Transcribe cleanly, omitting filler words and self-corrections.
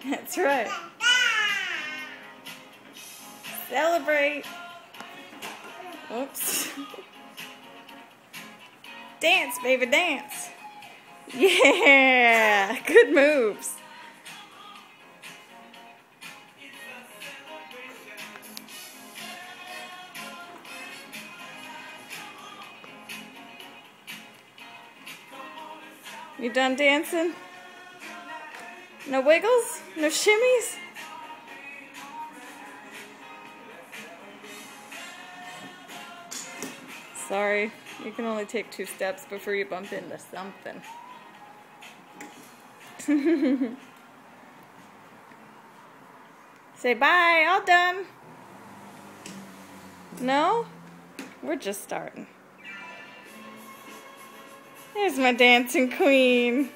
That's right. Celebrate. Oops. Dance, baby, dance. Yeah, good moves. You done dancing? No wiggles? No shimmies? Sorry, you can only take 2 steps before you bump into something. Say bye, all done. No? We're just starting. There's my dancing queen.